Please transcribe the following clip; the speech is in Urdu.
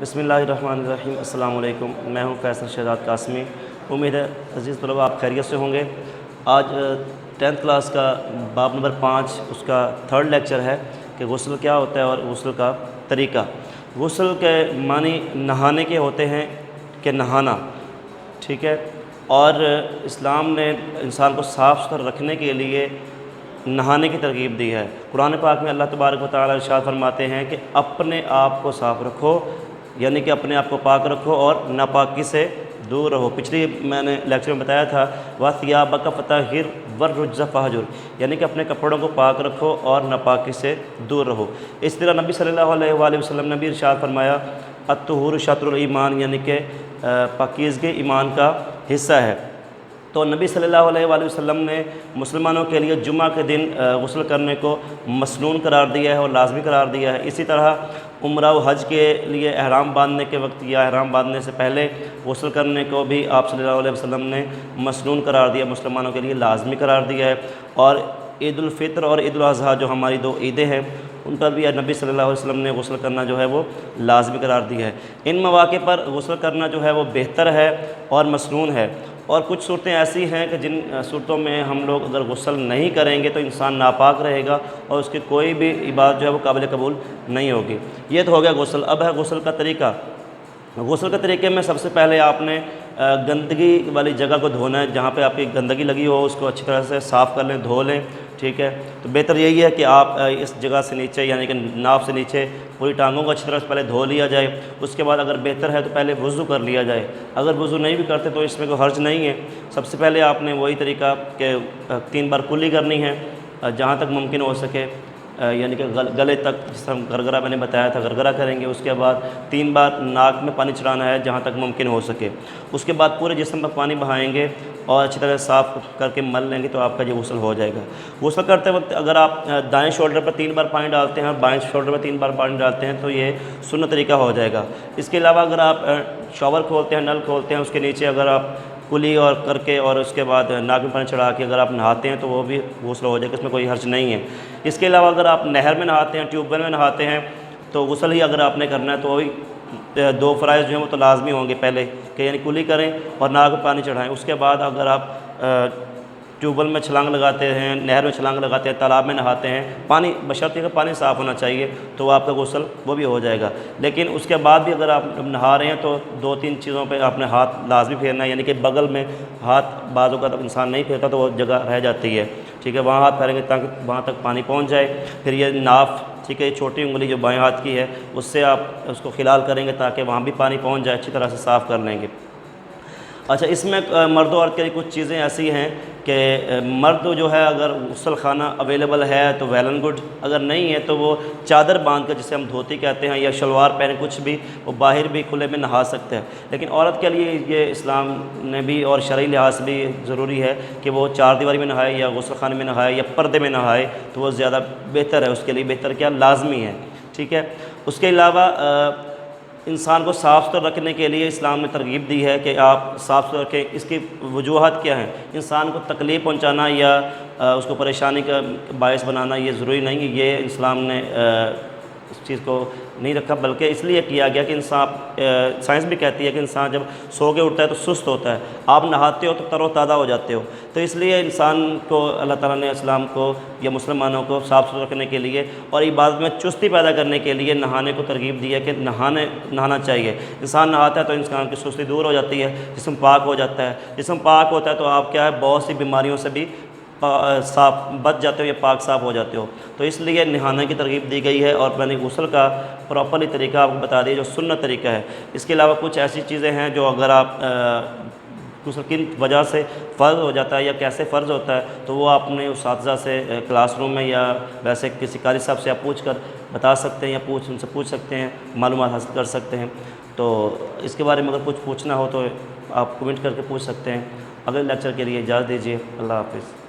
بسم اللہ الرحمن الرحیم۔ السلام علیکم، میں ہوں فیصل شہزاد قاسمی۔ امید ہے عزیز طلباء آپ خیریت سے ہوں گے۔ آج 10th کلاس کا باب نمبر 5 اس کا 3rd لیکچر ہے کہ غسل کیا ہوتا ہے اور غسل کا طریقہ۔ غسل کے معنی نہانے کے ہوتے ہیں کہ نہانا، ٹھیک ہے، اور اسلام نے انسان کو صاف ستھرا رکھنے کے لیے نہانے کی ترغیب دی ہے۔ قرآن پاک میں اللہ تبارک و تعالیٰ ارشاد فرماتے ہیں کہ اپنے آپ کو صاف رکھو، یعنی کہ اپنے آپ کو پاک رکھو اور ناپاکی سے دور رہو۔ پچھلی میں نے لیکچر میں بتایا تھا وَثِيَابَكَ فَطَهِّرْ وَالرُّجْزَ فَاهْجُرْ، یعنی کہ اپنے کپڑوں کو پاک رکھو اور ناپاکی سے دور رہو۔ اس طرح نبی صلی اللہ علیہ وآلہ وسلم نے بھی ارشاد فرمایا الطہور شطر الایمان، یعنی کہ پاکیزگی ایمان کا حصہ ہے۔ تو نبی صلی اللہ علیہ وآلہ وسلم نے مسلمانوں کے لیے جمعہ کے دن غسل کرنے کو مسنون قرار دیا ہے اور لازمی قرار دیا ہے۔ اسی طرح عمرہ و حج کے لیے احرام باندھنے کے وقت یا احرام باندھنے سے پہلے غسل کرنے کو بھی آپ صلی اللہ علیہ وسلم نے مسنون قرار دیا، مسلمانوں کے لیے لازمی قرار دیا ہے۔ اور عید الفطر اور عید الاضحیٰ جو ہماری 2 عیدیں ہیں، ان پر بھی نبی صلی اللہ علیہ وسلم نے غسل کرنا جو ہے وہ لازمی قرار دیا ہے۔ ان مواقع پر غسل کرنا جو ہے وہ بہتر ہے اور مسنون ہے۔ اور کچھ صورتیں ایسی ہیں کہ جن صورتوں میں ہم لوگ اگر غسل نہیں کریں گے تو انسان ناپاک رہے گا اور اس کی کوئی بھی عبادت جو ہے وہ قابل قبول نہیں ہوگی۔ یہ تو ہو گیا غسل۔ اب ہے غسل کا طریقہ۔ غسل کے طریقے میں سب سے پہلے آپ نے گندگی والی جگہ کو دھونا ہے، جہاں پہ آپ کی گندگی لگی ہو اس کو اچھی طرح سے صاف کر لیں، دھو لیں، ٹھیک ہے۔ تو بہتر یہی ہے کہ آپ اس جگہ سے نیچے یعنی کہ ناف سے نیچے پوری ٹانگوں کو اچھی طرح سے پہلے دھو لیا جائے۔ اس کے بعد اگر بہتر ہے تو پہلے وضو کر لیا جائے۔ اگر وضو نہیں بھی کرتے تو اس میں کوئی حرج نہیں ہے۔ سب سے پہلے آپ نے وہی طریقہ کہ 3 بار کلی کرنی ہے جہاں تک ممکن ہو سکے، یعنی کہ گلے تک، جس طرح گرگرہ میں نے بتایا تھا گرگرہ کریں گے۔ اس کے بعد 3 بار ناک میں پانی چڑھانا ہے جہاں تک ممکن ہو سکے۔ اس کے بعد پورے جسم پر پانی بہائیں گے اور اچھی طرح صاف کر کے مل لیں گے تو آپ کا یہ غسل ہو جائے گا۔ غسل کرتے وقت اگر آپ دائیں شولڈر پر 3 بار پانی ڈالتے ہیں اور بائیں شولڈر پر 3 بار پانی ڈالتے ہیں تو یہ سنت طریقہ ہو جائے گا۔ اس کے علاوہ اگر آپ شاور کھولتے ہیں، نل کھولتے ہیں، اس کے نیچے اگر آپ کلی اور کر کے اور اس کے بعد ناک میں پانی چڑھا کے اگر آپ نہاتے ہیں تو وہ بھی غسل ہو جائے گا، اس میں کوئی حرج نہیں ہے۔ اس کے علاوہ اگر آپ نہر میں نہاتے ہیں، ٹیوب ویل میں نہاتے ہیں تو غسل ہی اگر آپ نے کرنا ہے تو وہی 2 فرائض جو ہیں وہ تو لازمی ہوں گے پہلے کہ یعنی کلی کریں اور ناک میں پانی چڑھائیں۔ اس کے بعد اگر آپ ٹیوب ویل میں چھلانگ لگاتے ہیں، نہر میں چھلانگ لگاتے ہیں، تالاب میں نہاتے ہیں، پانی بشرطیہ کہ پانی صاف ہونا چاہیے تو آپ کا غسل وہ بھی ہو جائے گا۔ لیکن اس کے بعد بھی اگر آپ نہا رہے ہیں تو 2-3 چیزوں پہ آپ نے ہاتھ لازمی پھیرنا ہے، یعنی کہ بغل میں ہاتھ بعضوں کا انسان نہیں پھیرتا تو وہ جگہ رہ جاتی ہے، ٹھیک ہے، وہاں ہاتھ پھیریں گے تاکہ وہاں تک پانی پہنچ جائے۔ پھر یہ ناف، ٹھیک ہے، چھوٹی انگلی جو بائیں ہاتھ کی ہے اس سے آپ اس کو خلال کریں گے تاکہ وہاں بھی پانی پہنچ جائے، اچھی طرح سے صاف کر لیں گے۔ اچھا، اس میں مرد و عورت کے لیے کچھ چیزیں ایسی ہیں کہ مرد جو ہے اگر غسل خانہ اویلیبل ہے تو ویل اینڈ گڈ، اگر نہیں ہے تو وہ چادر باندھ کر، جسے ہم دھوتی کہتے ہیں، یا شلوار پہنے کچھ بھی، وہ باہر بھی کھلے میں نہا سکتے ہیں۔ لیکن عورت کے لیے یہ اسلام نے بھی اور شرعی لحاظ سے بھی ضروری ہے کہ وہ 4 دیواری میں نہائے یا غسل خانے میں نہائے یا پردے میں نہائے تو وہ زیادہ بہتر ہے، اس کے لیے بہتر کیا لازمی ہے، ٹھیک ہے۔ اس کے علاوہ انسان کو صاف ستھرا رکھنے کے لیے اسلام نے ترغیب دی ہے کہ آپ صاف ستھرا رکھیں۔ اس کی وجوہات کیا ہیں؟ انسان کو تکلیف پہنچانا یا اس کو پریشانی کا باعث بنانا یہ ضروری نہیں ہے، یہ اسلام نے اس چیز کو نہیں رکھا، بلکہ اس لیے کیا گیا کہ انسان، سائنس بھی کہتی ہے کہ انسان جب سو کے اٹھتا ہے تو سست ہوتا ہے، آپ نہاتے ہو تو تر و تازہ ہو جاتے ہو۔ تو اس لیے انسان کو اللہ تعالیٰ نے اسلام کو یا مسلمانوں کو صاف ستھرا رکھنے کے لیے اور عبادت میں چستی پیدا کرنے کے لیے نہانے کو ترغیب دی ہے کہ نہانا چاہیے۔ انسان نہاتا ہے تو انسان کی سستی دور ہو جاتی ہے، جسم پاک ہو جاتا ہے۔ جسم پاک ہوتا ہے تو آپ کیا ہے، بہت سی بیماریوں سے بھی صاف بچ جاتے ہو یا پاک صاف ہو جاتے ہو۔ تو اس لیے نہانے کی ترغیب دی گئی ہے اور میں نے غسل کا پراپرلی طریقہ آپ کو بتا دیا جو سنت طریقہ ہے۔ اس کے علاوہ کچھ ایسی چیزیں ہیں جو اگر آپ غسل کن وجہ سے فرض ہو جاتا ہے یا کیسے فرض ہوتا ہے تو وہ آپ نے اساتذہ سے کلاس روم میں یا ویسے کسی قاری صاحب سے آپ پوچھ کر بتا سکتے ہیں یا ان سے پوچھ سکتے ہیں، معلومات حاصل کر سکتے ہیں۔ تو اس کے بارے میں اگر کچھ پوچھنا ہو تو آپ کمنٹ کر کے پوچھ سکتے ہیں۔ اگلے لیکچر کے لیے اجازت دیجیے، اللہ حافظ۔